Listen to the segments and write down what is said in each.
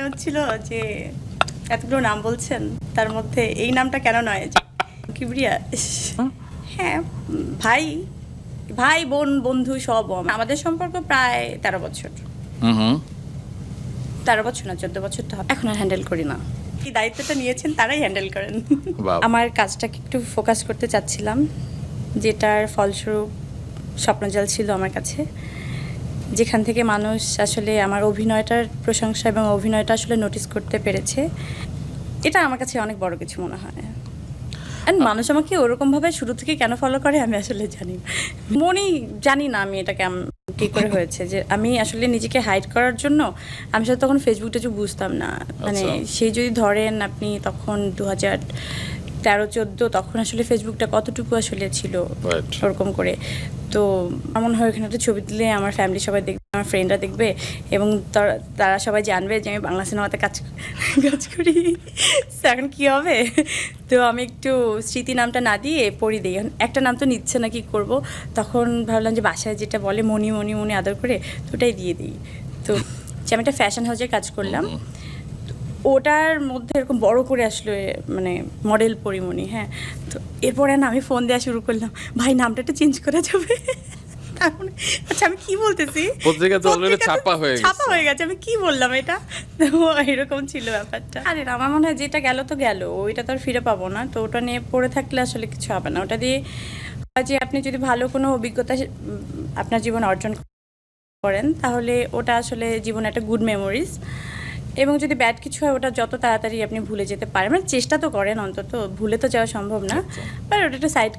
হচ্ছিল যে এতগুলো নাম বলছেন, তার মধ্যে এই নামটা কেন নয় যে কিবরিয়া। হ্যাঁ, ভাই ভাই বোন বন্ধু সব আমাদের সম্পর্ক প্রায় 13 বছর। 13 বছর না 14 বছর তো এখন আর হ্যান্ডেল করি না। এই দায়িত্বটা নিয়েছেন তারাই হ্যান্ডেল করেন। আমার কাজটাকে একটু ফোকাস করতে চাচ্ছিলাম, যেটার ফলস্বরূপ স্বপ্নজাল ছিল আমার কাছে, যেখান থেকে মানুষ আসলে আমার অভিনয়টার প্রশংসা এবং অভিনয়টা আসলে নোটিস করতে পেরেছে। এটা আমার কাছে অনেক বড় কিছু মনে হয়। অ্যান্ড মানুষ আমাকে ওরকমভাবে শুরু থেকে কেন ফলো করে আমি আসলে জানি না, মনেই জানি না আমি এটা কী করে হয়েছে যে আমি আসলে নিজেকে হাইড করার জন্য আমি সাথে তখন ফেসবুকটা যে বুঝতাম না, মানে সেই যদি ধরেন আপনি তখন 2013-14 তখন আসলে ফেসবুকটা কতটুকু আসলে ছিল ওরকম করে। তো এমন হয় ওখানে একটা ছবি দিলে আমার ফ্যামিলি সবাই দেখবে, আমার ফ্রেন্ডরা দেখবে এবং তারা সবাই জানবে যে আমি বাংলা সিনেমাতে কাজ করি। এখন কী হবে, তো আমি একটু স্মৃতি নামটা না দিয়ে পড়ি দিই। একটা নাম তো নিচ্ছে না, কি করব, তখন ভাবলাম যে বাসায় যেটা বলে মনি মনি মনি আদর করে তো ওটাই দিয়ে দিই। তো যে আমি একটা ফ্যাশন হাউসে কাজ করলাম, ওটার মধ্যে এরকম বড় করে আসলো মানে মডেল পরিমণি। হ্যাঁ, তো এরপরে না আমি ফোন দেওয়া শুরু করলাম, ভাই নামটা একটু চেঞ্জ করা যাবে? আচ্ছা আমি কি বলতেছি, পত্রিকাতে অলরেডি ছাপা হয়ে গেছে, আমি কি বললাম এটা, এরকম ছিল ব্যাপারটা। আরে আমার মনে হয় যেটা গেল তো গেল, ওইটা তো আর ফিরে পাবো না। তো ওটা নিয়ে পড়ে থাকলে আসলে কিছু হবে না। ওটা দিয়ে যে আপনি যদি ভালো কোনো অভিজ্ঞতা আপনার জীবনে অর্জন করেন তাহলে ওটা আসলে জীবনে একটা গুড মেমোরিজ, এবং যদি ব্যাড কিছু হয় ওটা যত তাড়াতাড়ি আপনি ভুলে যেতে পারেন, মানে চেষ্টা তো করেন, অন্তত ভুলে তো যাওয়া সম্ভব না, বাট ওটা একটু সাইড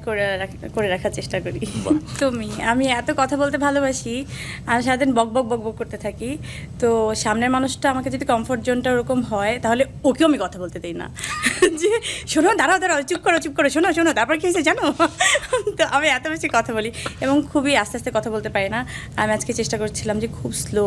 করে রাখার চেষ্টা করি। আমি এত কথা বলতে ভালোবাসি, আমি সারাদিন বক বক বক বক করতে থাকি। তো সামনের মানুষটা আমাকে যদি কমফোর্ট জোনটা ওরকম হয় তাহলে ওকেও আমি কথা বলতে দিই না, যে শোনো দাঁড়াও চুপ করো শোনো তারপর কী হয়েছে জানো। তো আমি এত বেশি কথা বলি এবং খুবই আস্তে আস্তে কথা বলতে পারি না। আমি আজকে চেষ্টা করছিলাম যে খুব স্লো